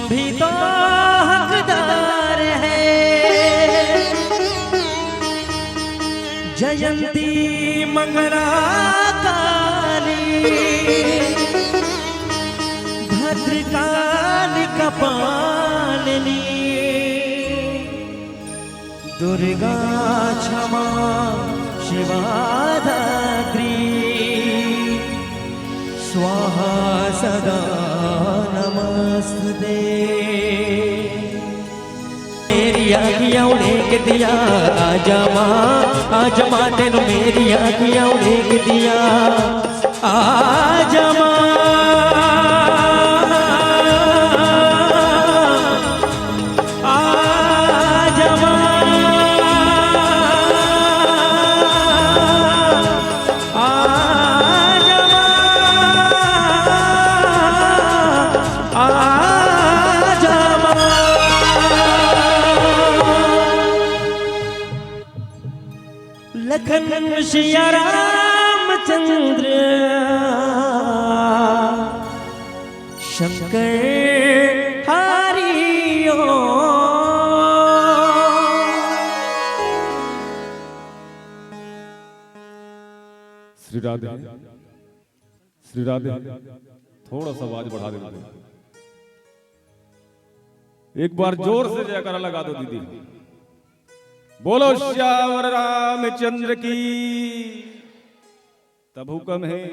भी तो हकदार है। जयंती मंगला काली भद्रकाली कपालिनी दुर्गा क्षमा शिवा धात्री स्वाहा सदा नमस्ते। मेरी आँखियाँ उड़ेक दिया आजा माँ तेनु मेरी आँखियाँ उड़ेक दिया आजा माँ लखन सिया रामचंद्र शंकर हरि श्री राधे श्री राधे। थोड़ा सा आवाज बढ़ा देते, एक बार जोर से जयकारा लगा दो दीदी। बोलो श्यावर रामचंद्र की। तब हुक्म है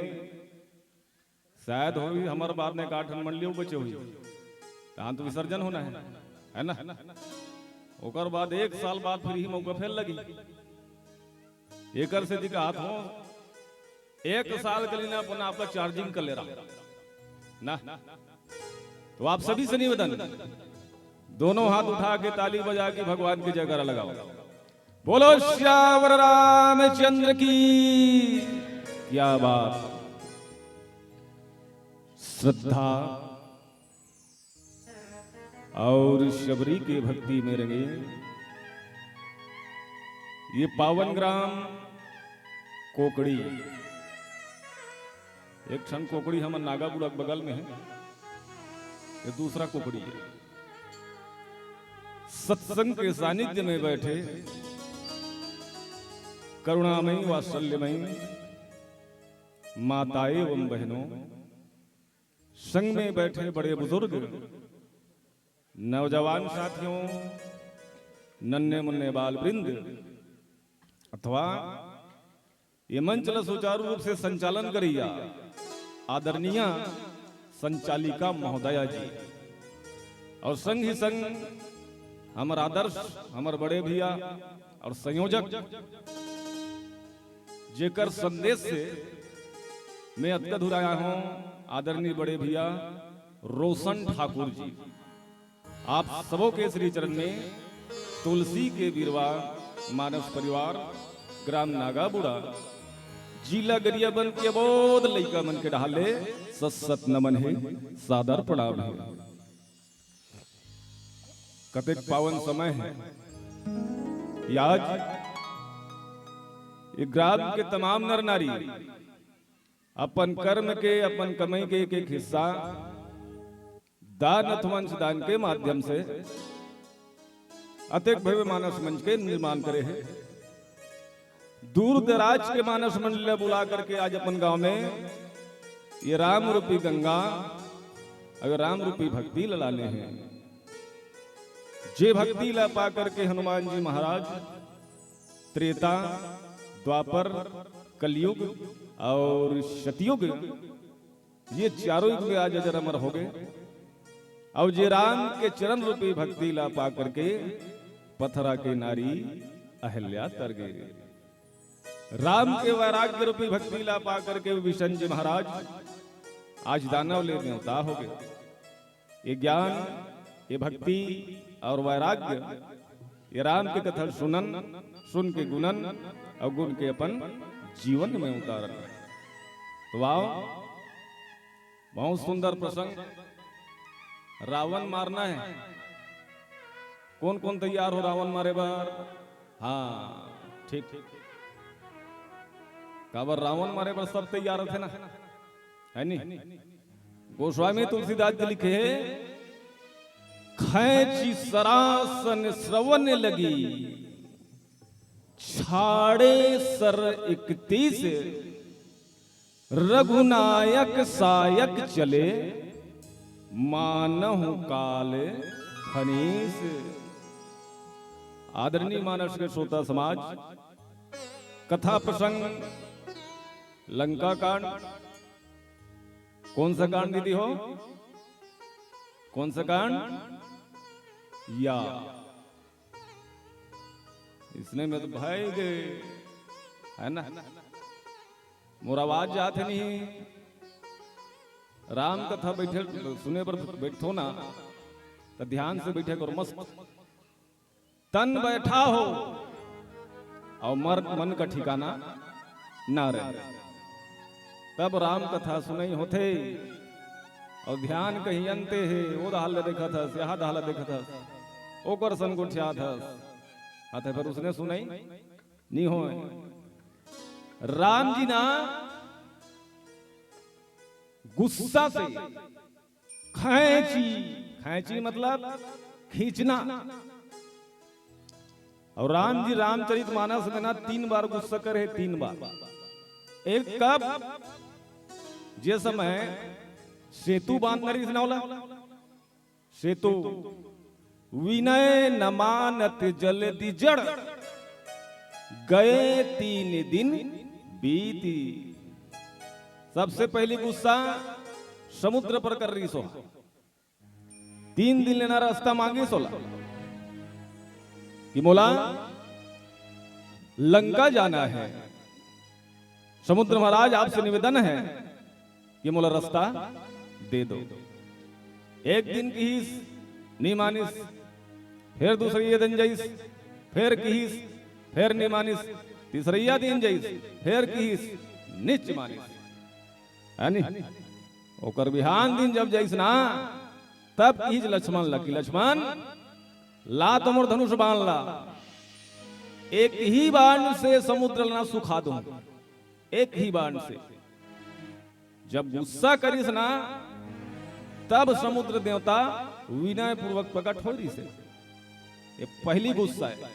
शायद होगी हमारे बाद में काठ मंडलियों बचे हुई कहां तो विसर्जन होना है ना। ओकर बाद 1 साल बाद फिर ही मौका फेल लगी एक से दिखा हाथ हो 1 साल के लिए ना अपना आपका चार्जिंग कर ले रहा ना। तो आप सभी से निवेदन, दोनों हाथ उठा के ताली बजा के भगवान की जयकारा लगाओ। बोलो श्यावर रामचंद्र की। क्या बात, श्रद्धा और शबरी के भक्ति में रंगे ये पावन ग्राम कोकड़ी। एक क्षण कोकड़ी हम नागापुर बगल में है, ये दूसरा कोकड़ी है। सत्संग के सानिध्य में बैठे करुणामयी वात्सल्यमयी माताएं एवं बहनों, संग में बैठे बड़े बुजुर्ग, नौजवान साथियों, नन्हे मुन्ने बाल वृंद, अथवा ये मंच सुचारू रूप से संचालन करिया आदरणीय संचालिका महोदया जी, और संग ही संग हमार आदर्श हमार बड़े भैया और संयोजक जेकर संदेश से मैं अत्यंत धुराया हूं, आदरणीय बड़े भैया रोशन ठाकुर जी। आप सबों के श्री चरण में तुलसी के बीरवा मानस परिवार ग्राम नागाबुड़ा जिला गरियाबंद के बोध लइका मन के ढाले सत नमन है, सादर प्रणाम है। कतेक पावन समय है आज ये ग्राम के तमाम नर नारी अपन कर्म के अपन कमाई के एक हिस्सा दान अथवा दान के माध्यम से अत्यंत भव्य मानस मंच के निर्माण करे हैं। दूर दराज के मानस मंडल बुला करके आज अपन गांव में ये राम रूपी गंगा अगर राम रूपी भक्ति ललाने हैं। जे भक्ति ला पा करके हनुमान जी महाराज त्रेता द्वापर कलयुग और सतयुग ये चारों युग में आज अजर अमर हो गए। अब जे राम के चरण रूपी भक्ति ला पा करके पथरा के नारी अहल्या तर गए। राम के वैराग्य रूपी भक्ति ला पा करके विष्णु जी महाराज आज दानव ले देवता हो गए। ये ज्ञान, ये भक्ति और वैराग्य, ये राम के कथा सुन के गुणन और गुण के अपन जीवन में उतारन। तो वाह, बहुत सुंदर प्रसंग। रावण मारना है, कौन कौन तैयार हो रावण मारे बार? हाँ ठीक ठीक, काबर रावण मारे पर सब तैयार थे ना, है नहीं? गोस्वामी तुलसीदास जी लिखे, खैची सरासन श्रवण लगी, छाड़े सर 31, रघुनायक सायक चले, मानहु काल फनीस। आदरणीय मानस के श्रोता समाज, कथा प्रसंग लंका कांड। कौन सा कांड दीदी हो? कौन सा कांड? या इसने में तो भाई गए, है ना? मोर आवाज जाते नहीं। राम कथा बैठे सुने पर बैठो ना तो ध्यान से बैठे करो, मस्त तन बैठा हो और मन का ठिकाना ना रहे, तब राम कथा सुनाई होते। और ध्यान कहीं अंते है, वो दाल देखा था, यहाँ दाल देखा था, ओकर संगुठिया था, आते फिर उसने सुनाई नहीं हो। राम जी ना गुस्सा से खैची मतलब खींचना। और राम जी रामचरित मानस में ना 3 बार गुस्सा करे, 3 बार। एक कब, जे समय सेतु बांधना होला, सेतु विनय न मानत जल्दी जड़, गए 3 दिन बीती। सबसे पहली गुस्सा समुद्र पर कर रही सो, 3 दिन लेना रास्ता मांगे सोला कि मोला लंका जाना है। समुद्र महाराज आपसे निवेदन है कि मोला रास्ता दे दो। एक दिन कहीस नहीं मानिस, फिर दूसरी दिन जाइस, फिर कहीस, फिर नहीं मानिस, तीसरिया दिन जाइस, फिर कहीस निच मानिस, है नी? ओकर बिहान दिन जब जाइस ना, तब कहीस लक्ष्मण लकी, लक्ष्मण ला तुमर धनुष बांध ला, एक ही बाण से समुद्र ना सुखा दूं, एक ही बाण से। जब गुस्सा करिस ना, तब समुद्र देवता विनय पूर्वक प्रकट हो रही से। ये पहली गुस्सा है।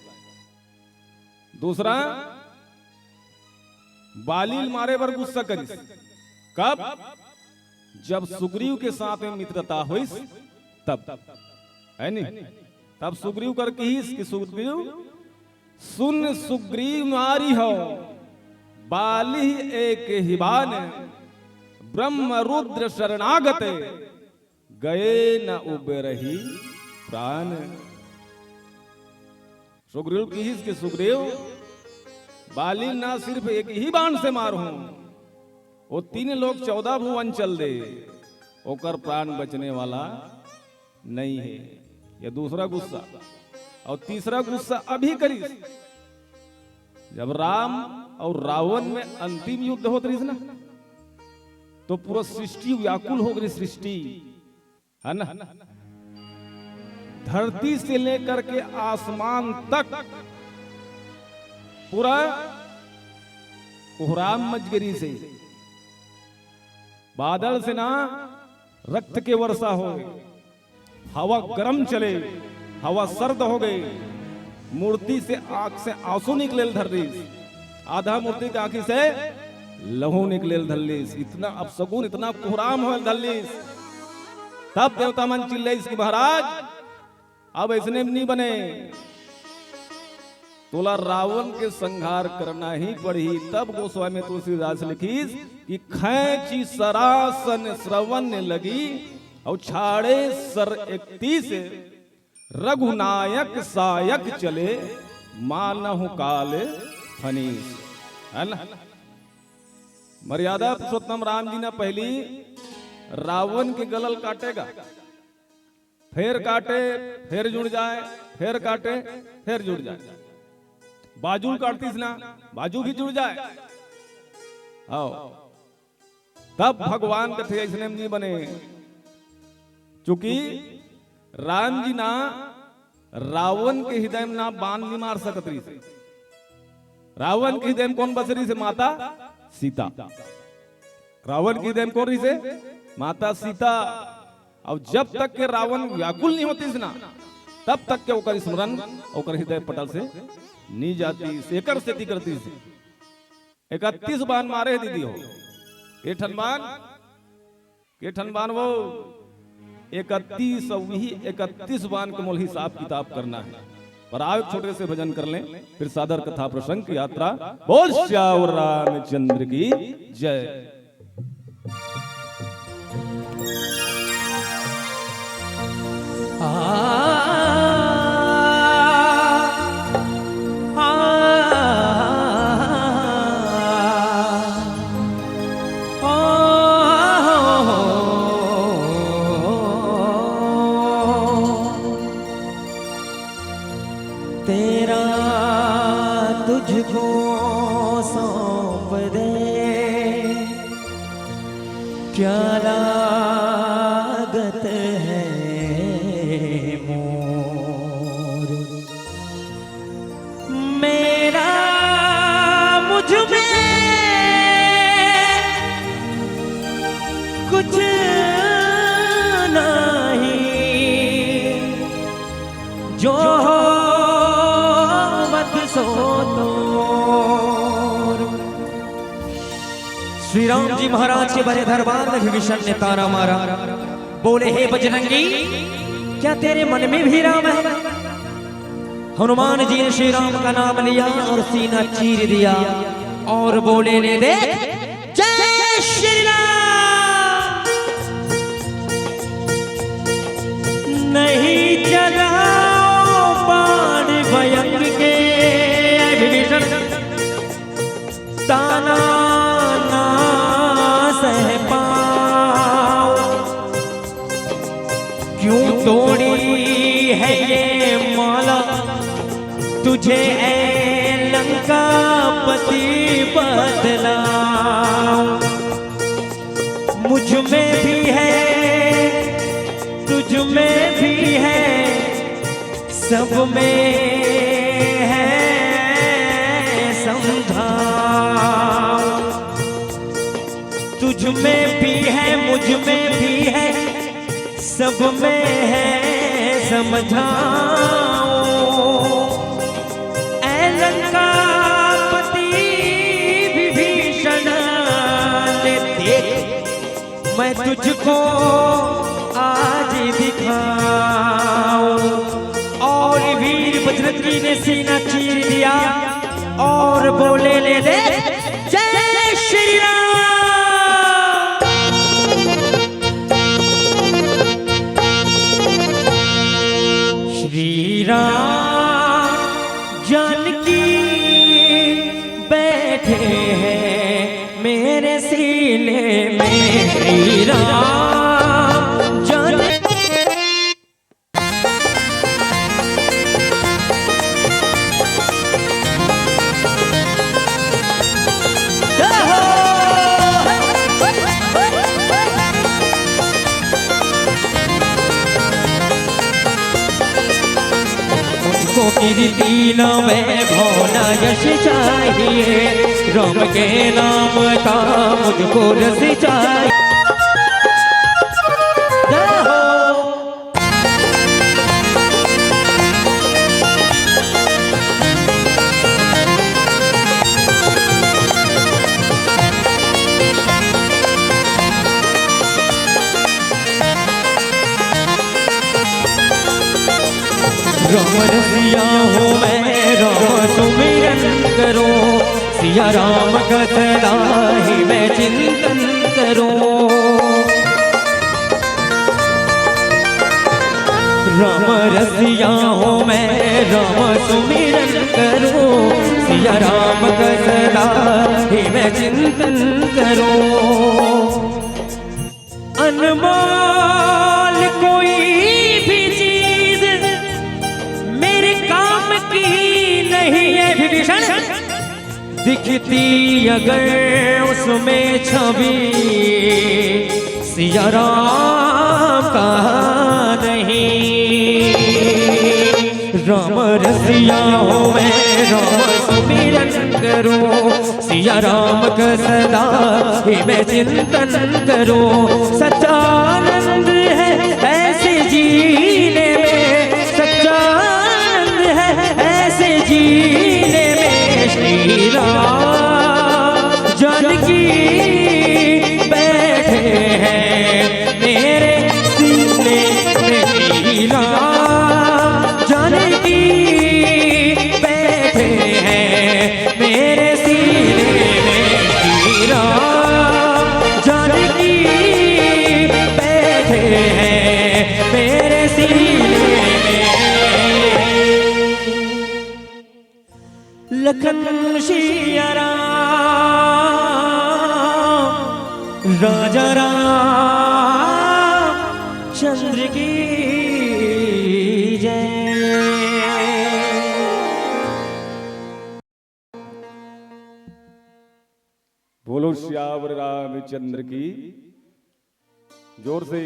दूसरा, बालील मारे पर गुस्सा करिस कब? जब सुग्रीव के साथ में मित्रता होइस तब, है नहीं? तब सुग्रीव कर कहिस कि सुग्रीव सुन सुग्रीव मारी हो, बाली एक ही बान, ब्रह्म रुद्र शरणागत, गए न उबरही प्राण। सुग्रीव कहिस कि सुग्रीव बाली ना सिर्फ एक ही बाण से मारूं, वो 3 लोग 14 भुवन चल दे, ओकर प्राण बचने वाला नहीं है। ये दूसरा गुस्सा। और तीसरा गुस्सा अभी करी, जब राम और रावण में अंतिम युद्ध होत रही ना, तो पूरा सृष्टि व्याकुल हो गई, सृष्टि, है ना? धरती से लेकर के आसमान तक पूरा कोहराम मजगरी से, बादल से ना रक्त के वर्षा हो, हवा गर्म चले, हवा सर्द हो गई, मूर्ति से आंख से आंसू निकले धरली, आधा मूर्ति की आंखी से लहू निकले धरली, इतना अपसगुन, इतना कोहराम हो धरली। तब देवता मन चिल्ले कि महाराज अब ऐसने नहीं बने, तोला रावण के संहार करना ही पड़ी। तब गोस्वामी तुलसीदास लिखीस कि खैची सरासन श्रवण लगी और छाड़े सर 31 रघुनायक सायक चले मानहु काल फनीस। है ना? मर्यादा पुरुषोत्तम राम जी ने पहली रावण के गलल काटेगा, फिर काटे फिर जुड़ जाए, फिर काटे फिर जुड़ जाए। बाजू काटतीस ना, बाजू भी जुड़ जाए। आओ तब भगवान कथे ऐसने जी बने। चूंकि राम जी ना रावण के हृदय में ना बाण नहीं मार सकती से। रावण के हृदय में कौन बसरी से? माता सीता। रावण के हृदय में कौन रही से? माता सीता। और जब तक के रावण व्याकुल नहीं होती ना, तब तक के ओकर स्मरण ओकर हृदय पटल से नहीं जाती। एकर स्थिति करती से 31 बाण मारे दीदी हो। केठन बाण वो 31 वही 31 बाण के मूल हिसाब किताब करना है। पर आओ छोटे से भजन कर लें, फिर सादर कथा प्रसंग की यात्रा। बोल श्यावर रामचंद्र की जय। तेरा तुझको सौंप दे क्या लागत है मोर। मेरा मुझ में कुछ नहीं, जो सो श्री राम जी महाराज के बड़े दरबार में विभीषण ने तारा मारा। बोले हे बजरंगी, क्या तेरे मन में भी राम है? हनुमान जी ने श्री राम का नाम लिया और सीना चीर दिया और बोले ले दे जय श्री राम। नहीं चलाओ बाण भयंग के ताना ना सह पाओ। क्यों तोड़ी है ये माला तुझे ऐ लंका पति बदलाओ। मुझ में भी है तुझ में भी है, सब में है समझाओ। तुझ में भी है मुझ में भी है, सब में है समझाओ। ऐ लंकापति विभीषण ने देख मैं तुझको आज दिखाऊं। और वीर बजरंगी ने सीना चीर दिया और बोले ले दे जय श्री राम। श्री राम जानकी बैठे हैं मेरे सीने में। श्री राम जानकी कीर्ति न वैभव न यश चाहिए, राम के नाम का मुझको रस चाहिए। राम रसिया हो मैं राम सुमिरन करूं, सिया राम का सदा ही मैं चिंतन करूं। राम रसिया हो मैं राम सुमिरन करूं, सिया राम का सदा ही मैं चिंतन करूं। अनमोल कोई भी चीज मेरे काम की नहीं है विभीषण, दिखती अगर उसमें छवि सिया राम का नहीं। राम रसिया हो मैं राम सुमिरन करूं, सिया राम का सदा ही मैं चिंतन करूं। सच्चा आनंद है ऐसे जीने में, सच्चा आनंद है ऐसे जीने में, श्री राम जानकी बैठे हैं मेरे सीने में, श्री राम जानकी बैठे हैं मेरे सीने में, श्री राम जानकी बैठे हैं मेरे सीने में। लखन सिया राम राजा राम चंद्र की जय। बोलो श्यावर रामचंद्र की, जोर से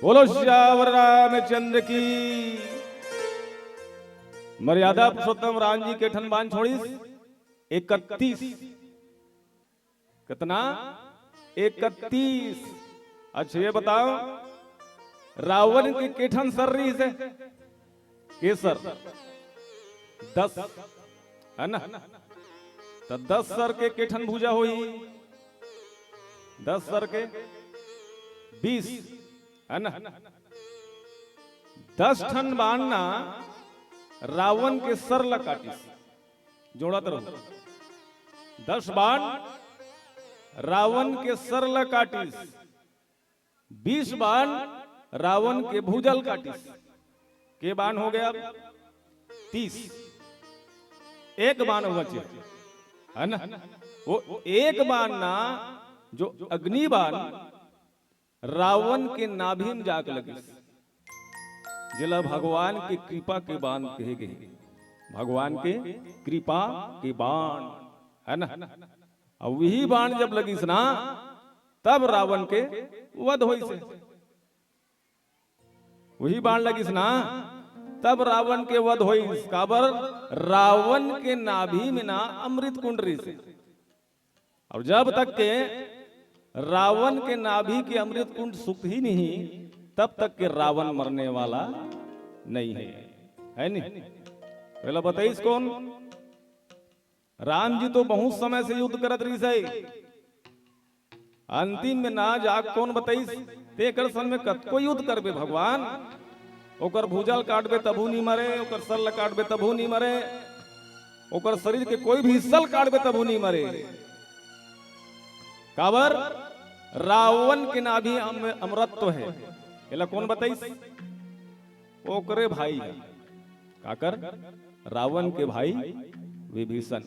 बोलो श्यावर रामचंद्र की। मर्यादा पुरुषोत्तम राम जी के ठनबान छोड़ी 31, कितना 31। अच्छा ये बताओ रावण की केठन सर्री से केसर 10 है ना, तो 10 सर के केठन भूजा हुई, 10 सर के 20 है ना। 10 ठन बाणना रावण के सर ला काटी, जोड़त रहो। 10 बाण रावण के सर ला काटी, 20 बाण रावण के भुजल काटी। के बाण हो गया 30, एक बाण बचे है ना। वो एक बाण ना जो अग्नि बाण रावण के नाभि में जाके लगे, जिला भगवान की कृपा के बाण कहे गए, भगवान के कृपा के बाण है ना। अब वही बाण जब लगी ना तब रावण के वध होई से, वही बाण लगी ना तब रावण के वध होई। काबर रावण के नाभि में ना अमृत कुंडरी से, और जब तक के रावण के नाभि के अमृत कुंड सुख ही नहीं तब तक के रावण मरने वाला नहीं है नहीं। पहला बताइए कौन? राम जी तो बहुत समय से युद्ध करत रही से, अंतिम में ना जाग कौन बताइस ते कर सन में कतको युद्ध करबे भगवान, ओकर भुजल काटबे तबू नहीं मरे, ओकर सर काटबे तबू नहीं मरे, ओकर शरीर के कोई भी हिस्सा काटबे तबू नहीं मरे। काबर रावण के नाभि अमृतत्व है। एला कौन बताइस? ओकरे भाई है काकर रावण के भाई विभीषण।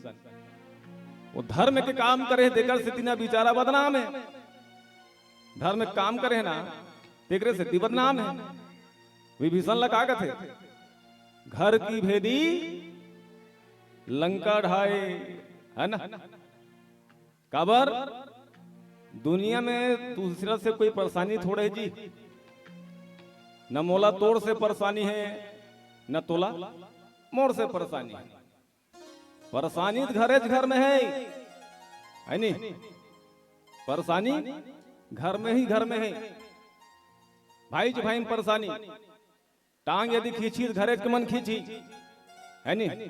वो धर्म के काम करे देकर सिद्धि बिचारा बदनाम है, धर्म काम करे ना तेकरे सिद्धि बदनाम है। विभीषण लगा थे घर की भेदी लंका ढाए है ना। काबर दुनिया में दूसरा से कोई परेशानी थोड़े जी, न मोला तोड़ से परेशानी है न तोला मोड़ से परेशानी है। परेशानी घरे घर में है नहीं, परेशानी घर में ही घर में है। भाई जो भाई में परेशानी, टांग यदि खींची तो घरे के मन खींची है नहीं,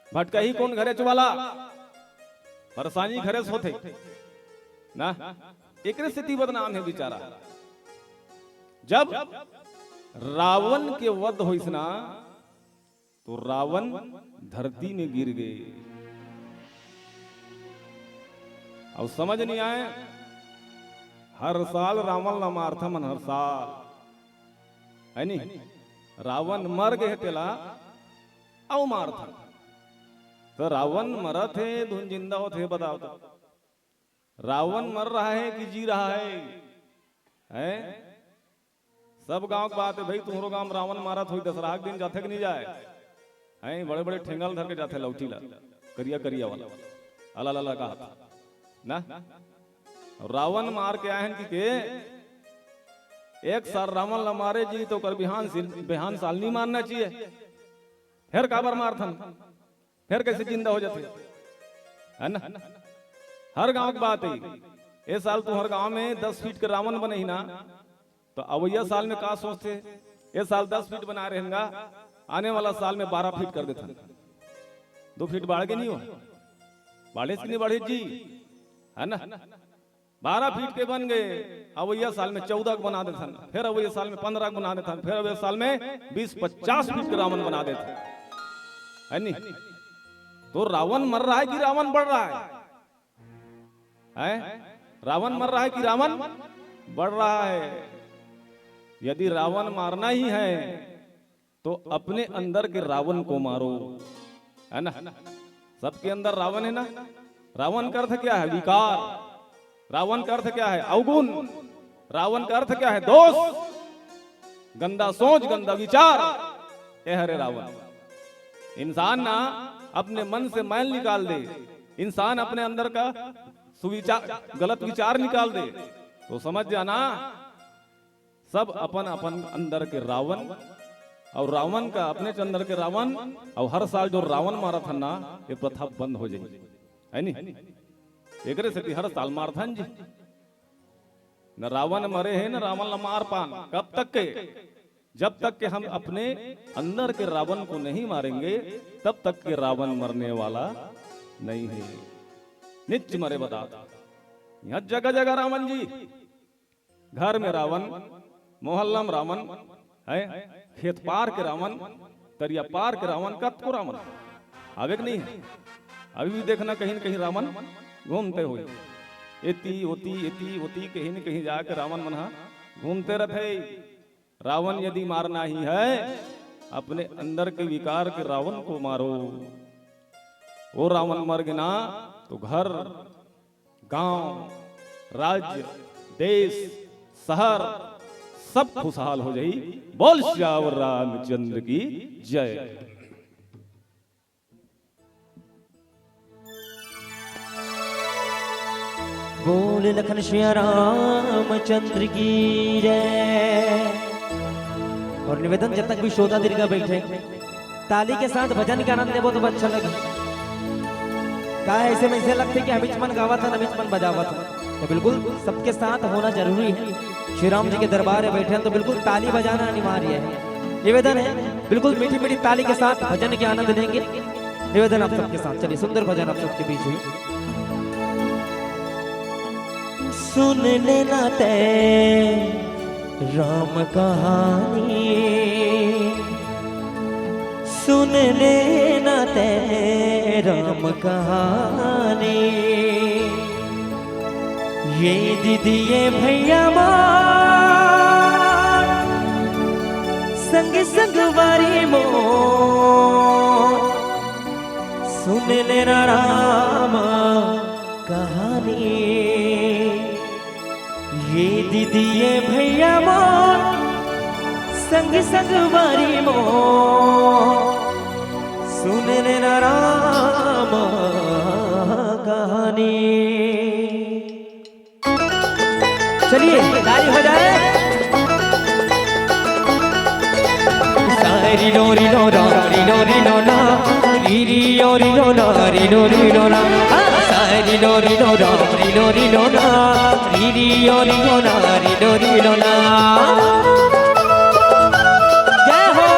भटका ही कौन घरे वाला, परेशानी घरे से होते ना। एक स्थिति बदनाम है बेचारा। जब रावण के वध होइस ना तो रावण धरती में गिर गए। अब समझ नहीं आए, हर साल रावण ला मारथा मन, हर साल है नहीं, रावण मर गए तेला औ मारथा। तो रावण मरत है धुन जिंदा होते बताओ तो, रावण मर रहा है कि जी रहा है? सब गांव की बात है भाई, तुम्हारो गांव रावण मारत हुई दशहरा के दिन जाते कि नहीं जाए हैं? बड़े बड़े ठेंगल धर के जाते लौटी ला, करिया करिया वाला अला ला का ना। रावण मार के आए कि एक साल रावण ला मारे जी तो कर बिहान साल नहीं मारना चाहिए, फिर काबर मारथन, फिर कैसे जिंदा हो जाते है ना। हर गांव की बात है, इस साल तो हर गांव में 10 फीट के रावण बने ही ना, तो अवैया साल में का सोचते, इस साल 10 फीट बना रहेगा, आने वाला साल में 12 फीट कर देता, 2 फीट बढ़ के नहीं हो, बढ़े से नहीं बढ़े जी है ना। 12 फीट के बन गए, अवैया साल में 14 बना देता, फिर अवैया साल में 15 बना देता, फिर अवैया साल में 20-50 फीट के रावण बना देता है नहीं। तो रावण मर रहा है कि रावण बढ़ रहा है? रावण मर रहा है कि रावण बढ़ रहा है? यदि रावण मारना ही है तो अपने अंदर के रावण को मारो, है ना। सबके अंदर रावण है ना। रावण का अर्थ क्या है? विकार। रावण का अर्थ क्या है? अवगुण। रावण का अर्थ क्या है? दोष, गंदा सोच, गंदा विचार, यह है रावण। इंसान ना अपने मन से मैल निकाल दे, इंसान अपने अंदर का सुविचार, गलत विचार निकाल दे, तो समझ जाना सब अपन अपन अंदर के रावण, और रावण का अपने अंदर के रावण, और हर साल जो रावण मारा था ना, ये प्रथा बंद हो जाएगी, है नहीं। एकरे से हर साल मारथन जी, न रावण मरे हैं न रावण ला मार पान। कब तक के? जब तक के हम अपने अंदर के रावण को नहीं मारेंगे, तब तक के रावण मरने वाला नहीं है। नित्य मरे बताता, यहां जगह जगह रावण जी, घर में रावण, मोहल्ला में रावण है, खेत पार के रावण, दरिया पार के रावण, कब को रावण आवे नहीं है। अभी भी देखना कहीं न कहीं रावण घूमते हुए, एती होती कहीं न कहीं जाके रावण मना घूमते रहते। रावण यदि मारना ही है, अपने अंदर के विकार के रावण को मारो। वो रावण मर गया तो घर, गांव, राज्य, देश, शहर सब खुशहाल हो जाई। बोल श्यावर रामचंद्र की जय। बोल लखन श्री रामचंद्र की जय। और निवेदन, जब तक भी श्रोता दीर्घा बैठे, ताली के साथ भजन का आनंद लेवो तो अच्छा लगे। का ऐसे में ऐसे लगते कि हमीच मन गावा था, हमीच मन बजावा था, तो बिल्कुल सबके साथ होना जरूरी है। श्री राम जी के दरबार में बैठे हैं तो बिल्कुल ताली बजाना अनिवार्य है। निवेदन है बिल्कुल मीठी मीठी ताली के साथ भजन के आनंद लेंगे। निवेदन आप सबके साथ, चलिए सुंदर भजन आप सबके बीच हुई। सुन लेना ते राम कहानी, सुन लेना ते राम कहानी। ये दीदी ये भैया मार, संग संग वारी मोर, सुन लेना राम कहानी। ये दीदी ये भैया मोर, संग संग वारी मोर, सुन लेना राम कहानी। चलिए ताली हो जाए। सारी लोरी लोरा री लोरी लोला, री लोरी लोला री लोरी लोला, सारी लोरी लोरा री लोरी लोला, री लोरी लोला री लोरी लोला। जय हो।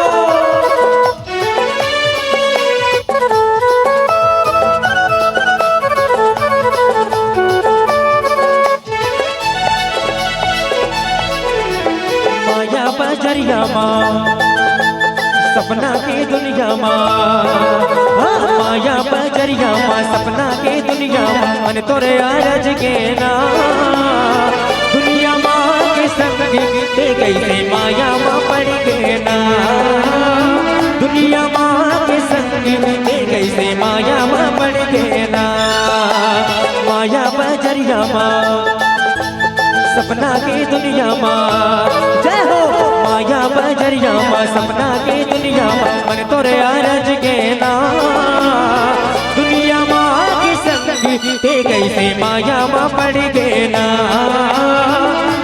माया बजरिया माँ सपना की दुनिया माँ, माया बजरिया माँ, सपना की दुनिया माँ, मन तोरे आरज के ना दुनिया माँ के संग ते कैसे माया माँ पड़ गए ना, दुनिया माँ के संग ते कैसे माया माँ पड़ गए ना, माया बजरिया माँ, सपना की दुनिया माँ, जय हो माया बजरिया माँ, सपना की दुनिया माँ, मन तोरे आरज के ना दुनिया माँ के संग ते कैसे माया माँ पड़ गए ना,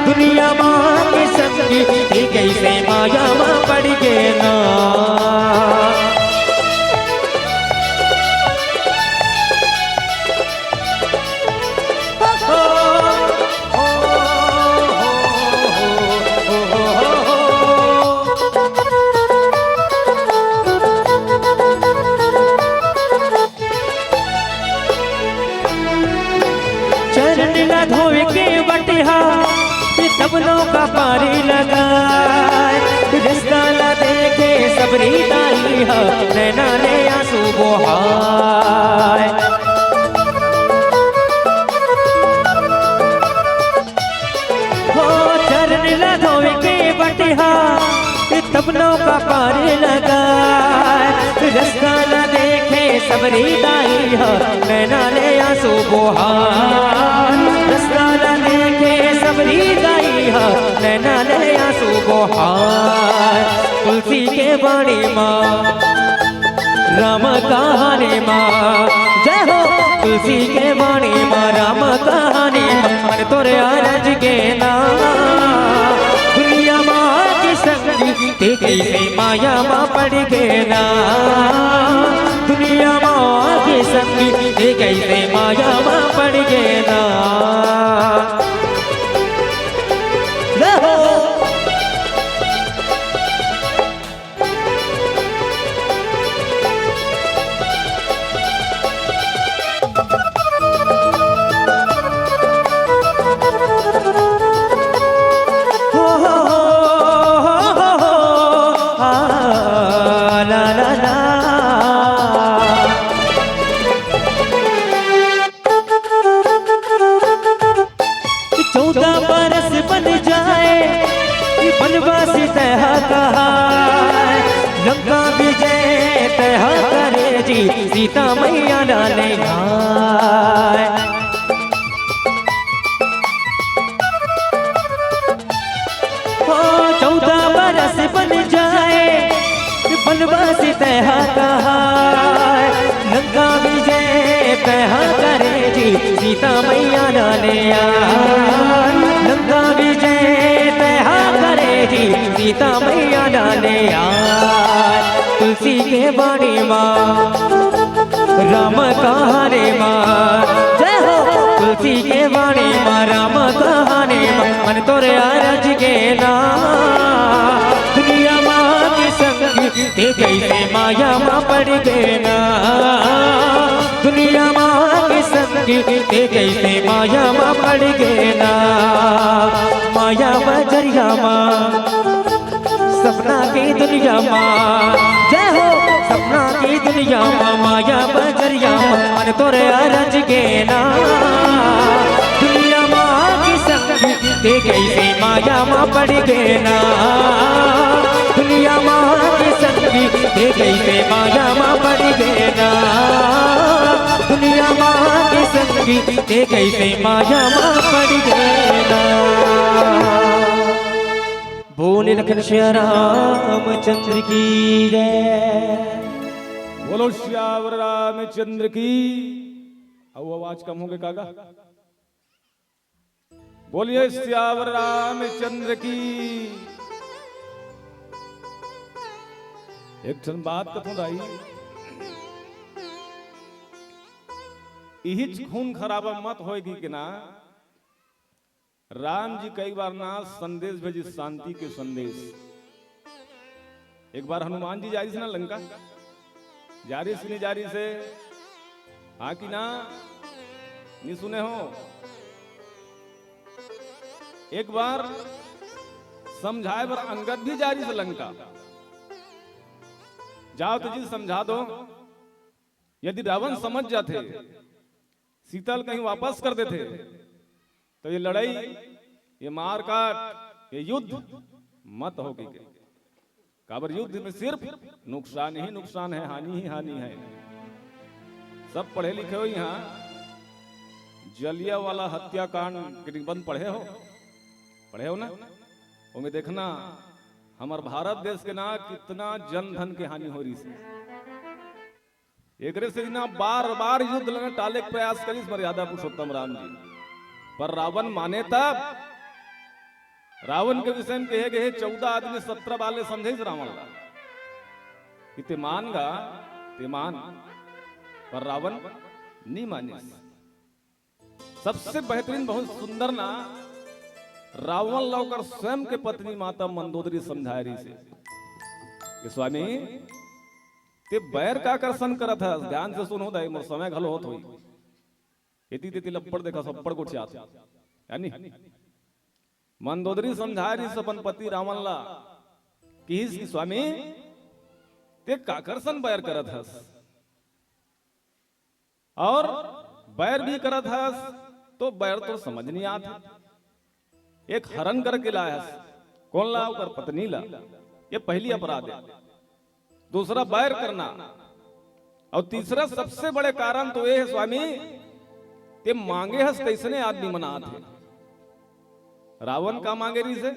दुनिया माँ के संग ते कैसे माया माँ पड़ गए ना। धोए के बटिहा तबलों का पारी लगाए, रिश्ता ला देखे सबरी दाई हा, नैना ने आंसू बहाए, हो चरण ला धोए के बटिहा तबलों का पारी लगाए, रिश्ता ला देखे सबरी दाई हा, नैना ने आंसू बहाए, रिश्ता ला देखे सबरी दाई हा, नैना ने आंसू बहाए, तुलसी के बाणी माँ, राम कहानी माँ, जय हो तुलसी के बाणी माँ, राम कहानी माँ, मन तोरे आरज के ना दुनिया माँ की संगी ते कैसे माया माँ पड़ गए ना, दुनिया माँ की संगी ते कैसे माया माँ पड़ गए ना। बनवासी तह कहा लंका विजय तह करे जी, सीता मैया डाले घाय, हो 14 बरस बन जाए बनवासी तह कहा लंका विजय तह करे जी, सीता मैया डाले लंका विजय तह करे जी, सीता मैया डाले तुलसी के बाणी माँ, राम कहानी माँ, जय हो तुलसी के बाणी माँ, राम कहानी माँ, मन तोरे आरज के ना दुनिया माँ के संग ते कैसे माया माँ पड़ गए ना, दुनिया माँ के संग ते कैसे माया माँ पड़ गए ना, माया बजरिया माँ, सपना की दुनिया माँ, जय हो सपना की दुनिया माँ, माया बजरिया माँ, मन तोरे आरज के ना दुनिया माँ की संग ते कैसे माया माँ पड़ गए ना, दुनिया माँ की संग ते कैसे माया माँ पड़ गए ना, दुनिया माँ की संग ते कैसे माया माँ पड़ गए ना। बोले लखन श्या रामचंद्र की जय, बोलो श्यावर रामचंद्र की। अब आवाज कम हो गई कागा, बोलिए श्यावर रामचंद्र की। एक ठन बात कथूं दाई, इहिच खून खराबा मत होएगी कि ना, राम जी कई बार ना संदेश भेजी, शांति के संदेश। एक बार हनुमान जी जारी से ना लंका, जारी से नहीं जारी से, हाँ कि ना, नहीं सुने हो। एक बार समझाए बर अंगद भी जारी से लंका, जाओ तो जी समझा दो। यदि रावण समझ जाते, सीता कहीं वापस कर देते, तो ये लड़ाई, ये मार काट, ये युद्ध मत होगी। काबर युद्ध में सिर्फ नुकसान ही नुकसान है, हानि ही हानि है। सब पढ़े लिखे हो यहाँ, जलियांवाला हत्याकांड के निबंध पढ़े हो ना? उनमें देखना हमार भारत देश के ना कितना जन धन के हानि हो रही है। एक से ना बार बार युद्ध लड़ने टाले के प्रयास करी मर्यादा पुरुषोत्तम राम जी, पर रावण माने तब। रावण के विषय में कहे गए 14 आदमी 17 वाले समझे रावण ला इते मान गा ते मान, पर रावण नहीं माने। सबसे बेहतरीन बहुत सुंदर ना रावण लौकर स्वयं के पत्नी माता मंदोदरी समझाए रही से कि स्वामी ते बैर का आकर्षण करत है, ध्यान से सुनो दाई मोर समय घलो होत होई। इति तिति लपड़ देखा सपड़ को छात यानी मंदोदरी समझाए रही अपन पति रावण ला कि स्वामी ते का आकर्षण बैर करत हस, और बैर भी करत हस तो बैर तो समझ नहीं आता। एक हरण करके लाया, कौन ला? कर पत्नी ला। ये पहली अपराध है। दूसरा बैर करना, और तीसरा सबसे बड़े कारण तो ये है स्वामी ते मांगे हस तैसने आदमी मना थे। रावण का मांगे रही से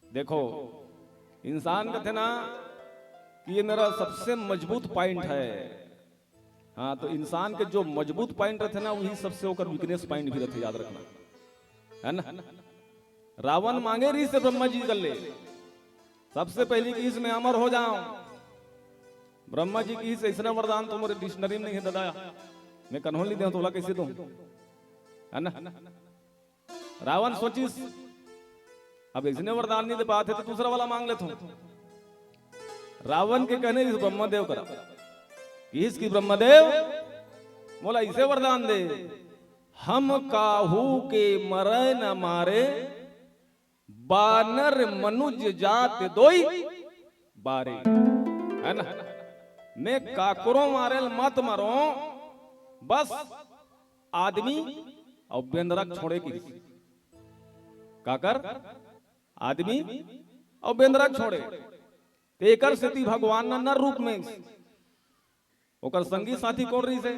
देखो, इंसान कहते ना कि ये मेरा सबसे मजबूत पॉइंट है। हाँ, तो इंसान के जो मजबूत पॉइंट रहते ना वही सबसे होकर वीकनेस पॉइंट भी रहते, याद रखना है ना। रावण मांगे रही से ब्रह्मा जी कर ले, सबसे पहली की इसमें अमर हो जाऊं। ब्रह्मा जी की से ऐसा वरदान तो मेरे डिक्शनरी में नहीं है दादा, मैं कन्हों ली दे तोला कैसे दूं, है ना। रावण सोचिस अब इसने वरदान नहीं दे पाते तो दूसरा वाला मांग लेता हूं। रावण के कहने इस ब्रह्मदेव करा, इसकी ब्रह्मदेव बोला इसे वरदान दे, हम काहू के मरे न मारे, बानर मनुज जात दोई बारे, है ना। मैं काकरो मारे मत मारो, बस आदमी और बेंदरक छोड़े की। काकर आदमी और बेंदरक छोड़े, तेकर स्थिति भगवान न नर रूप में ओकर संगी साथी कौन रही से?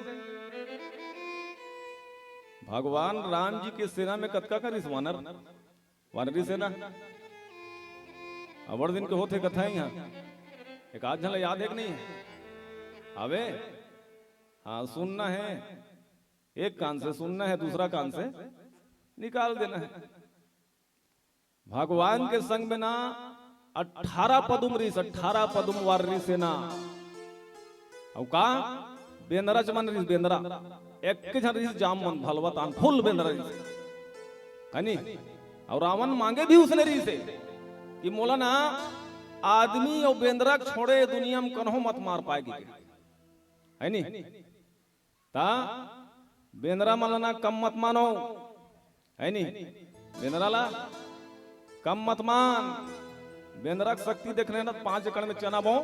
भगवान राम जी के सेना में कतका करिस वानर, वानरी सेना। अवर दिन के होते कथा है यहाँ, एक आध झल याद है कि नहीं है? अबे हाँ, सुनना है, एक कान से सुनना है, दूसरा कान से निकाल देना है। भगवान के संग में ना 18 पदुम रीस, 18 पदुम वार सेना, और का बेंदरा चमन रीस, बेंदरा एक के झन रीस जामन भलवत आन फुल बेंदरा रीस, है नी। और रावण मांगे भी उसने रीस से कि मोला ना आदमी और बेंदरा छोड़े दुनिया में कन्हो मत मार पाएगी, है नी। ता बेंदरा मालना कम मत मानो, है नी। बेंदरा ला कम मत मान। बेंदरा की शक्ति देखने ना 5 एकड़ में चना बो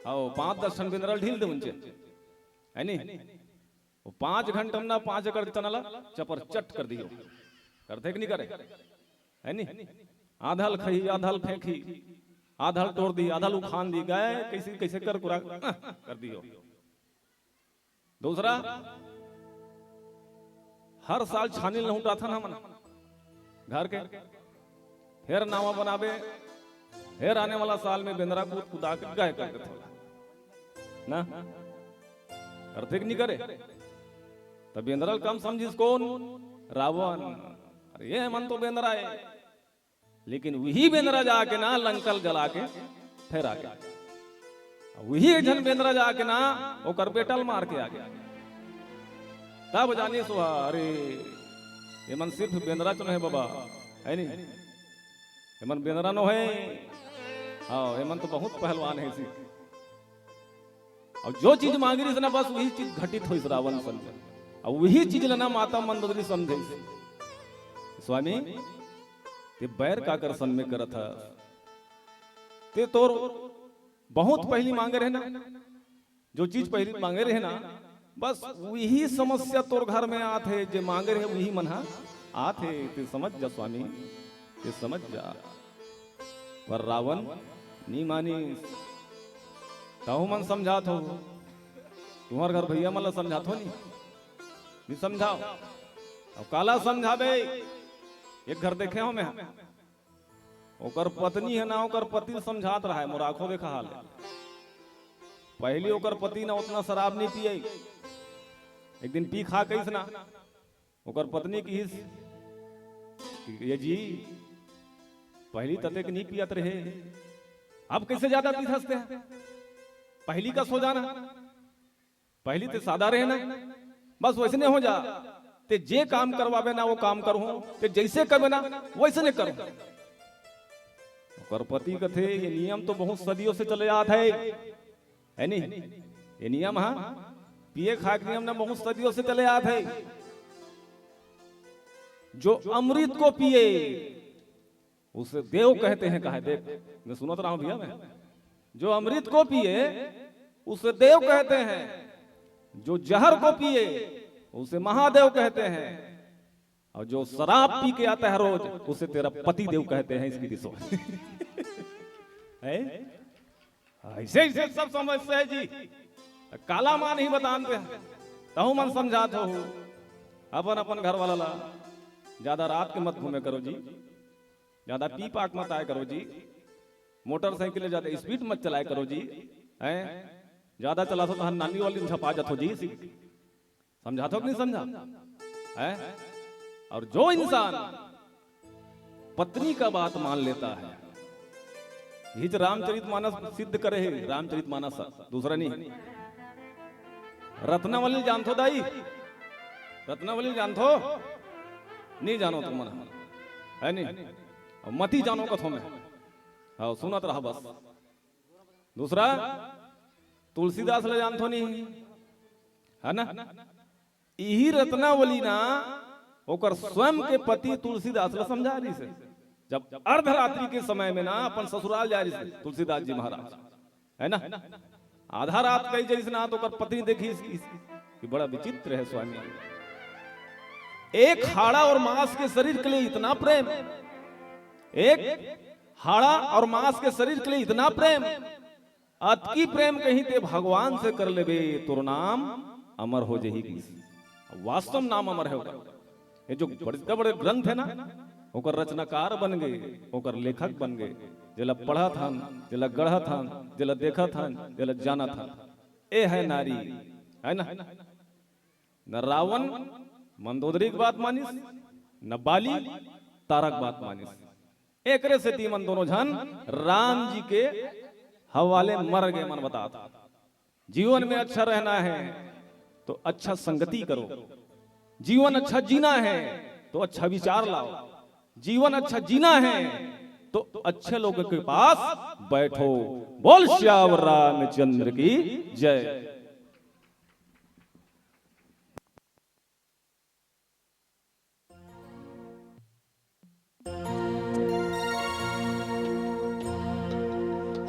और 5-10 टन बेंदरा ढील दे उनसे, है नी। वो 5 घंटे में ना 5 एकड़ चना ला चपर चट कर दियो, करते कि नहीं करे, है नी। आधाल खही, आधाल फेंकी, आधाल तोड़ दी, आधाल उखान दी, गए कैसे कैसे कर कुरा कर दियो। दूसरा, हर साल छानी लहूटा था ना मना घर के, फिर नावा बनावे, फिर आने वाला साल में बेंदरा कूद कुदा के गाय कर देते ना, करते कि नहीं करे। तब बेंदरा कम समझिस कौन? रावण। अरे ये मन तो बेंदरा है, लेकिन वही बेंदरा जाके ना लंकल जला के फिर आ गया, वही जन बेंदरा जाके ना ओकर बेटल मार के आ गया। तब जानी सो अरे ये मन सिर्फ बेंदरा चुन है बाबा, है नी। ये मन बेंदरा नो है, हाँ ये मन तो बहुत पहलवान है इसी। और जो चीज मांगी रही ना बस वही चीज घटित हुई रावण समझे, और वही चीज लेना माता मंदोदरी समझे। स्वामी ते बैर का आकर्षण में करत है, ते तोर बहुत पहली मांगे रहे ना, जो चीज पहली मांगे रहे ना, बस वही समस्या तोर घर में आते जे मांगे रहे वही मनहा आते। ते समझ जा स्वामी, ते समझ जा। पर रावण नहीं मानी, ताऊ मन समझात हो, तुम्हार घर भैया मला समझात हो नहीं समझाओ। अब काला समझाबे, एक घर देखे हो मैं, ओकर पत्नी है ना, ओकर पति समझात रहा है, मोर आंखों देखा हाल है। पहली ओकर पति ना उतना शराब नहीं पिए, एक दिन पी खा कैस ना, ओकर पत्नी की ये जी पहली तते नहीं पियत रहे, अब कैसे ज्यादा पी हंसते हैं, पहली का सो जाना, पहली ते सादा रहे ना, बस वैसने हो जा। ते जे काम करवावे ना वो काम करूं, ते जैसे करवे ना वैसे नहीं करूं। पति कथे ये नियम तो बहुत सदियों से चले आते है नहीं, ये नियम हाँ पिए खाए नियम ना बहुत सदियों से चले आते है। जो अमृत को पिए उसे देव कहते हैं। कहा देख, मैं सुनत रहा हूं भैया मैं, जो अमृत को पिए उसे देव कहते हैं, जो जहर को पिए उसे महादेव कहते हैं, और जो शराब पी के आता है रोज उसे तेरा पति देव कहते हैं। इसकी दिशो ऐसे ऐसे सब समझते है जी, काला मां नहीं बताते तहु मन समझात हो। अपन अपन घर वाला ला ज्यादा रात के मत घूमे करो जी, ज्यादा पी पाक मत आए करो जी, मोटरसाइकिल ज्यादा स्पीड मत चलाए करो जी, हैं ज्यादा चला तो नानी वाली झपा जात हो जी, समझा तो नहीं समझा है। और जो इंसान पत्नी का बात मान लेता है, हिज रामचरितमानस सिद्ध करे है, रामचरितमानस दूसरा नहीं। रत्नावली जानथो दाई, रत्नावली जानथो नहीं जानो तुम मन है नहीं, मती जानो कथो में, हाँ सुनत रहा बस। दूसरा तुलसीदास ले जानथो नहीं है ना, यही रत्नावली ना ओकर स्वयं के पति तुलसीदास ला समझा रही से। जब अर्धरात्रि के समय में ना अपन ससुराल जा रही से तुलसीदास जी महाराज है ना, आधा रात कही जैसे ना तो ओकर पत्नी देखी कि बड़ा विचित्र है स्वामी, एक हाड़ा और मांस के शरीर के लिए इतना प्रेम, एक हाड़ा और मांस के शरीर के लिए इतना प्रेम, अतकी प्रेम कहीं ते भगवान से कर लेबे तोर नाम अमर हो जाएगी। वास्तव नाम अमर है होगा। ये जो बड़े बड़े ग्रंथ है ना, ओकर रचनाकार बन गए, ओकर लेखक बन गए, जेला पढ़ा था, जेला गढ़ा था, जेला देखा था, जेला जाना था। ए है नारी है ना, न रावण मंदोदरी की बात मानिस, न बाली तारक बात मानिस। एकरे से तीमन दोनों जन राम जी के हवाले मर गए। मन बता था जीवन में अच्छा रहना है तो अच्छा संगति करो, जीवन अच्छा जीना है तो अच्छा विचार लाओ, जीवन अच्छा जीना है तो अच्छे लोगों के पास बैठो। बोल श्याम रामचंद्र की जय।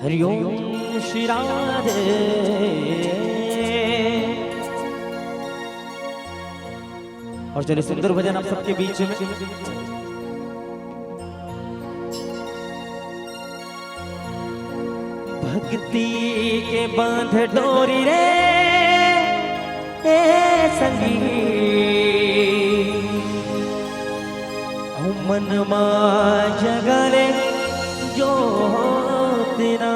हरिओम श्री राधे। और चलिए सुंदर भजन आप सबके बीच में। भक्ति के बांध डोरी रे संगी, मन मा जगले जो दिना,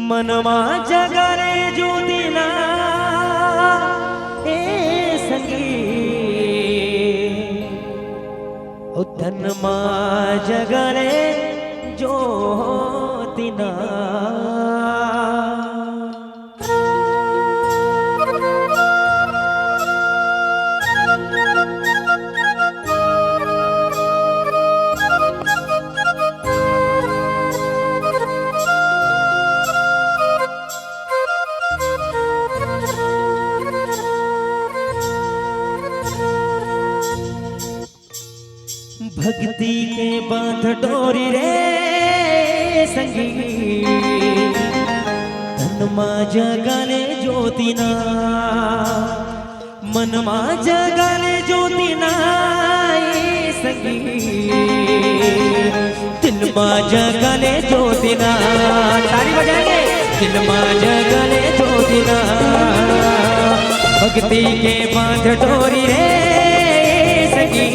मन मा जगले जो दिना संगी, धन मा जगले जो दिना। भक्ति के बांध डोरी रे संगी तनमा जगाले ज्योतिना मनमा जगाले ज्योतिना संगी दिलमा जगाले ज्योतिना ताली बजाएंगे दिलमा जगाले ज्योतिना भक्ति के बांध डोरी रे सगी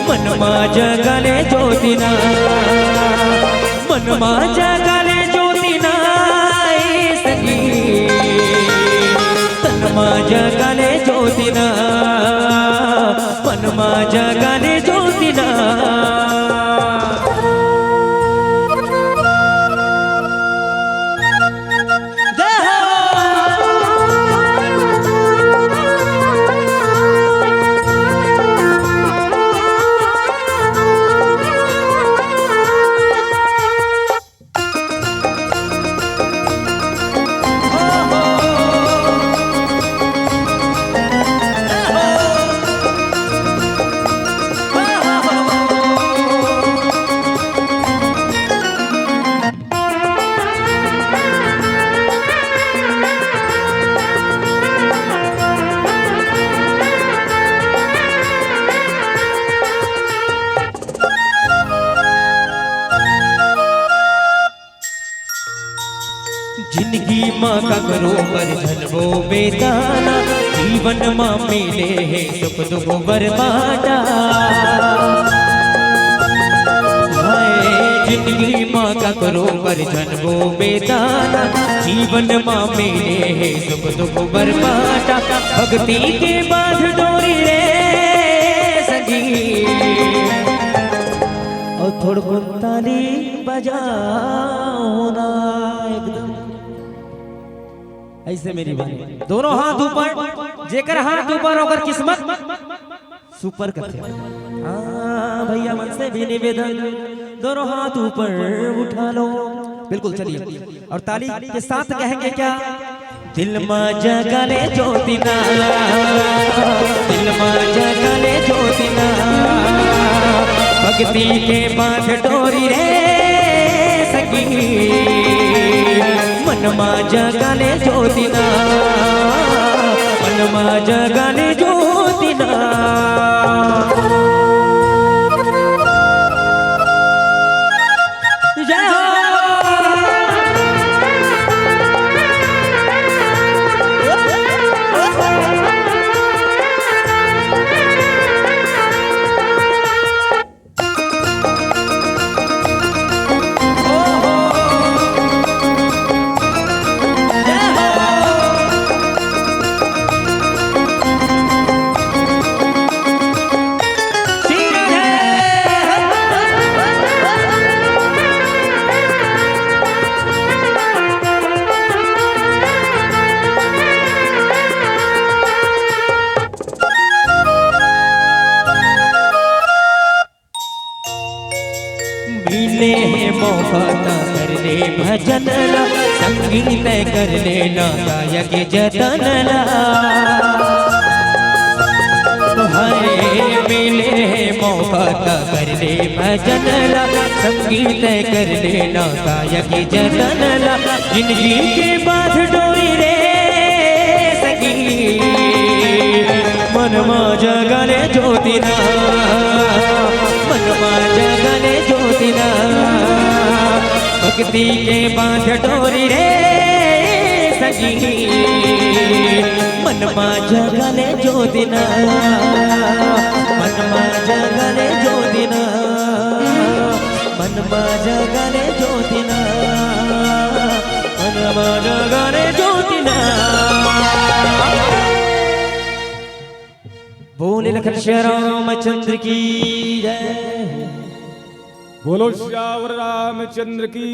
मनमा जगाले ज्योतिना मनमा जगाले ज्योतिना सगी तनमा जगाले ज्योतिना मनमा जगाले ज्योतिना जिंदगी माँ का करो पर जन्मो बेदाना जीवन माँ मिले है सुख दुख बरबादा जिंदगी माँ का करो पर जन्मो बेदाना जीवन माँ मिले है सुख दुख बरबादा भक्ति के बांध डोरी रे सगी और थोड़ ताली बजाओ ना एकदम ऐसे मेरी बात दोनों हाथ ऊपर जेकर हाथ ऊपर होकर किस्मत सुपर करते हाँ भैया मन से भी निवेदन दोनों हाथ ऊपर उठा लो बिल्कुल चलिए और ताली के साथ कहेंगे क्या दिल माँ जगाले ज्योतिना दिल माँ जगाले ज्योतिना भक्ति के बांध डोरी रे सगी मनमा जगाले ज्योतिना मनमा जगाले ज्योतिना जय हो मिले है मौका कर ले भजन ला संगीत कर लेना गायक जतन ला हरे मिले है मौका कर ले भजन ला संगीत कर लेना गायक जतन ला जिंदगी के बांध डोरी रे सगी मनमा जगाले ज्योतिना मनमा जगाले ज्योतिना भक्ति के बांध डोरी रे सगी मनमा जगाले ज्योतिना मनमा जगाले ज्योतिना मनमा जगाले ज्योतिना मनमा जगाले ज्योतिना बोले लखन श्री रामचंद्र की जय बोलो श्यावर रामचंद्र की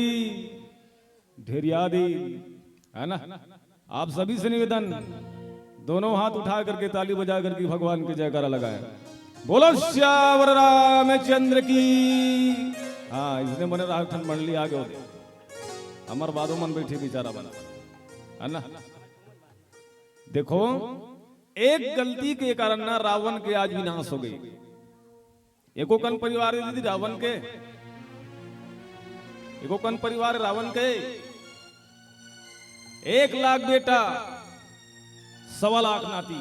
धैर्यादि है ना। आप सभी से निवेदन दोनों हाथ उठा करके ताली बजा करके भगवान की जयकारा लगाए। बोलो श्यावर रामचंद्र की। हाँ इसने मने राठन मंडली आगे होते अमर बादो मन बैठे बेचारा बना है ना। देखो एक गलती के कारण ना रावण के आज विनाश हो गई। एको कन परिवार दीदी रावण के एगो कन परिवार रावण के 1 लाख बेटा 1.25 लाख नाती।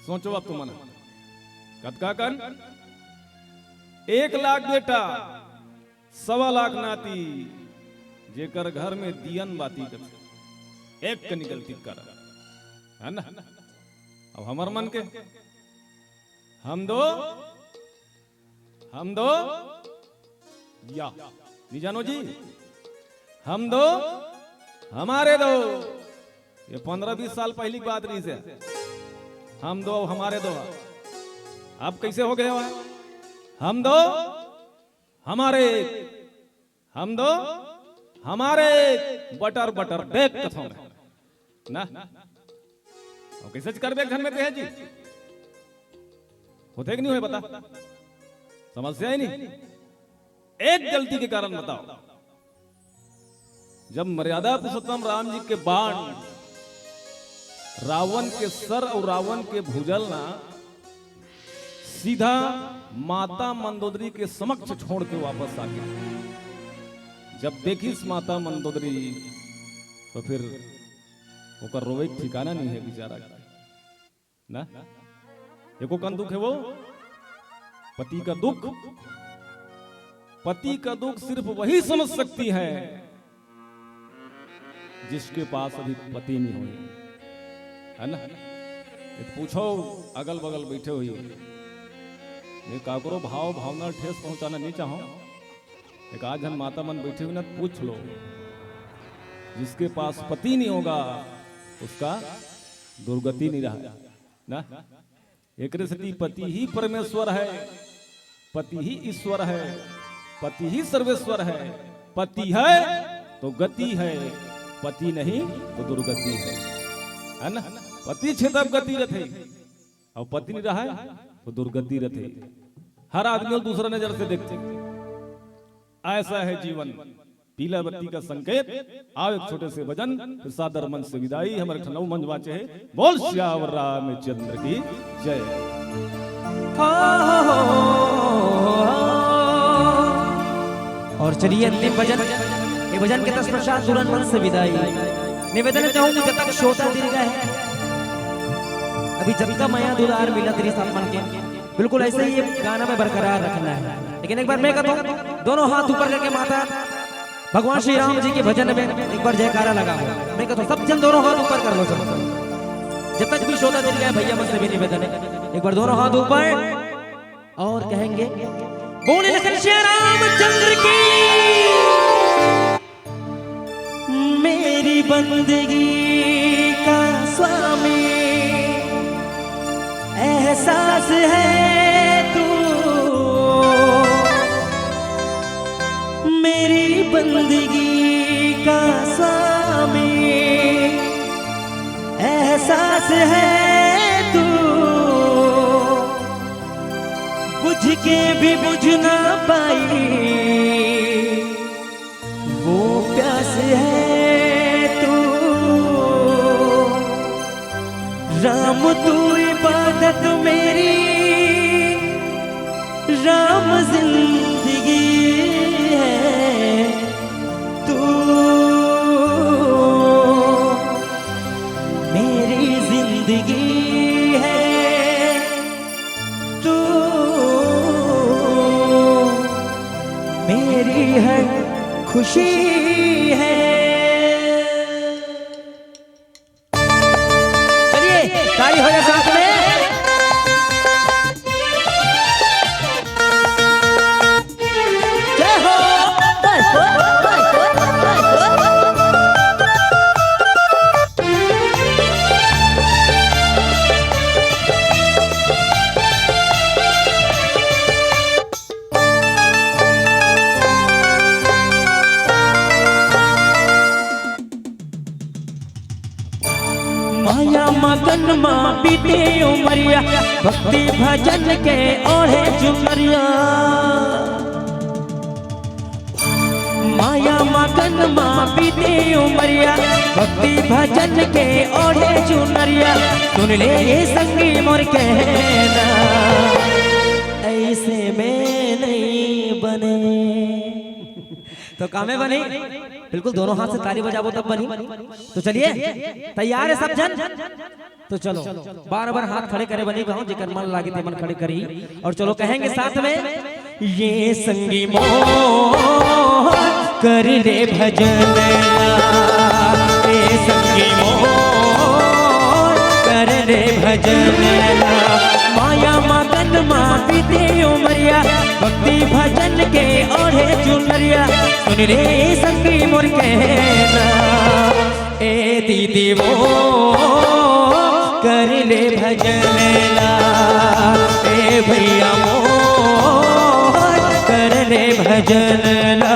सोचो अब तुम कतका कन 1 लाख बेटा 1.25 लाख नाती, जेकर घर में दियन बाती कर एक के निकलती कर, है ना। अब हमार मन के हम दो या नहीं जानो जी, हम दो हमारे दो। ये 15-20 साल पहली की बात नहीं से, हम दो हमारे दो। अब कैसे हो गए? हम दो हमारे, हम दो हमारे, बटर बटर देख कथों ना। और कैसे कर बे घर में ते है जी, होते कि नहीं हुए बता, समस्या ही नहीं। एक गलती के कारण बताओ, जब मर्यादा पुरुषोत्तम राम जी के बाण रावण के सर और रावण के भुजल ना सीधा माता मंदोदरी के समक्ष छोड़ के वापस आ गया। जब देखी माता मंदोदरी तो फिर ओकर रोवे के ठिकाना नहीं है बेचारा ना। एको कन दुख है वो पति का दुख। पति का दुख सिर्फ वही समझ सकती है जिसके पास अभी पति नहीं हुई, है ना। पूछो अगल बगल बैठे हुई, मैं काकरो भाव भावना ठेस पहुंचाना नहीं चाहूं। एक आज हम माता मन बैठे हुए ना, पूछ लो जिसके पास पति नहीं होगा उसका दुर्गति नहीं रहा ना। एक रीति पति ही परमेश्वर है, पति ही ईश्वर है, पति ही सर्वेश्वर है। पति है तो गति है, पति नहीं तो दुर्गति है ना। पति छे तब गति रथे, और पति नहीं रहा है तो दुर्गति रथे। हर आदमी दूसरा नजर से देखते, ऐसा है जीवन। पीला बत्ती का संकेत। आओ एक छोटे से भजन, फिर सादर मन से विदाई। हमारे ठनऊ मंच वाचे है। बोल श्यावर रामचंद्र की जय। और चलिए अंतिम भजन, ये भजन के तत्पश्चात तुरंत मन से विदाई। निवेदन चाहूंगी जब तक श्रोता दीर्घ है, अभी जब तक माया दुलार मिला तेरी स्थापन के, बिल्कुल ऐसे ही ये गाना में बरकरार रखना है। लेकिन एक बार मैं कहता हूँ, दोनों हाथ ऊपर करके माता भगवान श्री राम जी के भजन में एक बार जयकारा लगा। मैं कहता हूँ सब जन दोनों हाथ ऊपर कर लो। सब जब तक भी श्रोता दीर्घ है भैया मन से भी निवेदन है, एक बार दोनों हाथ ऊपर और कहेंगे बोले लखन श्री रामचंद्र की। मेरी बंदगी का स्वामी एहसास है तू, मेरी बंदगी का स्वामी एहसास है तू। बुझ के भी बुझ ना पाई वो प्यास है तू। राम तू इबादत मेरी, राम जिंदगी है तू, मेरी जिंदगी है तू, मेरी है खुशी है। चलिए ताली हो जाए साथ में। माया मगन माँ बीते उमरिया, भक्ति भजन के ओढ़े चुनरिया। माया मगन माँ बीते उमरिया, भक्ति भजन के ओढ़े चुनरिया। सुन ले ये संगी मोर कहना, ऐसे में नहीं बने। तो कामे बनी, बिल्कुल दोनों हाथ से ताली बजाबो तब बनी। तो चलिए तैयार है सब जन, तो चलो बार बार हाथ खड़े करे बनी भाव जिकर मन लागे ते मन खड़े करी और चलो कहेंगे साथ में, ये संगी मोर कर ले भजन, ये संगी मोर कर ले भजन, माया मगन माँ बीते उमरिया भक्ति भजन के ओढ़े चुनरिया, सुन रे संगी मोर कहना, ए दीदी वो कर ले भजन ला, ए भैया मोर कर ले भजन ला।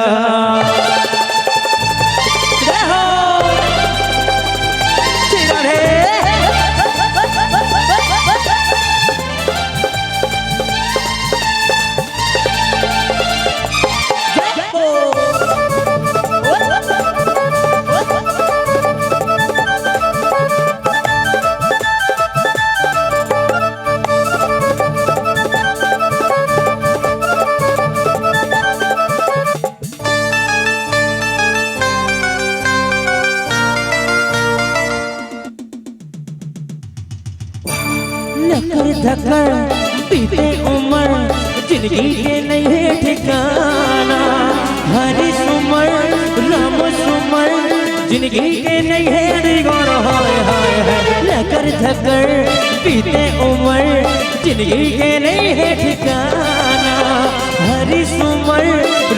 धक्कर बीते उम्र जिंदगी के नहीं है ठिकाना, हरी सुमर राम सुमर जिंदगी के नहीं है दिगोर, हाय हाय हाय लकर धक्कर बीते उम्र जिंदगी के नहीं है ठिकाना, हरी सुमर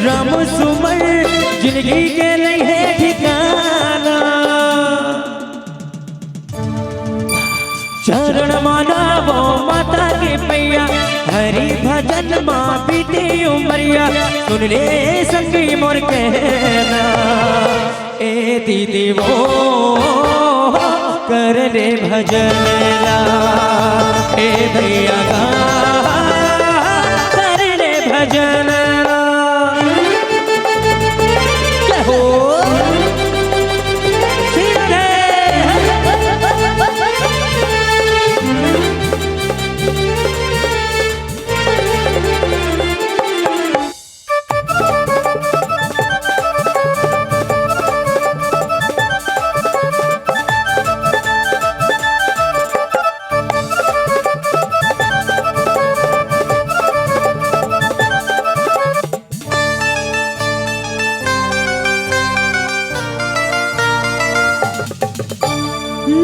राम सुमर जिंदगी के नहीं है ठिकाना, चरण मानावो माता के पैया हरि भजन माँ बीते उमरिया, सुन ले संगी मोर कहना, ए दीदी वो कर ले भजन ला, ए भैया कर ले भजन ला। क्या हो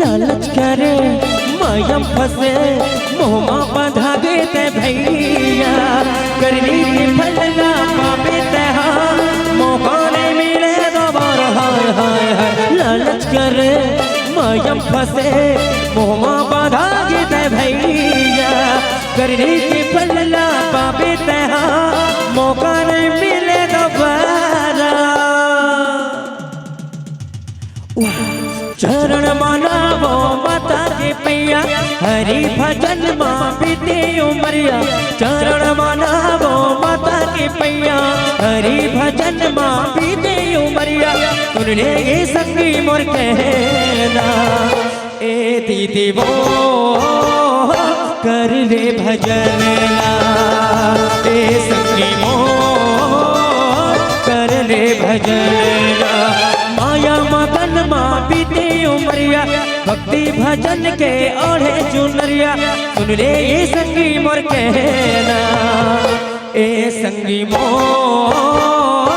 लालच करे मायम फसे मोहमा बांधा देते भैया, करनी की फलना पापे तहा मौका नहीं मिले दोबारा, हाय हाय हाय लालच करे मायम फसे मोहमा बांधा देते भैया, करनी की फलना पापे तहा मौका नहीं मिले दोबारा, चरण मानावो माता के पैया हरि भजन माँ बीते उमरिया, चरण मानावो माता के पैया हरि भजन माँ बीते उमरिया, सुन ले ये संगी मोर कहना, ए दीदी वो कर ले भजन ला, ए संगी मोर कर ले भजन ला, माया मगन माँ बीते उमरिया भक्ति भजन के ओढ़े चुनरिया, सुन ले ये संगी मोर कहना, ए संगी मोर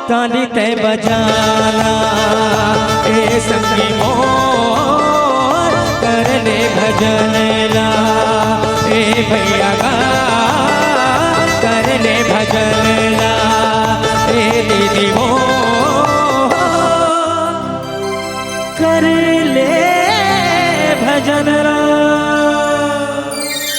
ताली ते बजाना, ए संगी मोर कर ले भजन ला, ए भैया कर ले भजन ला, ए दीदी मोर कर ले भजन ला।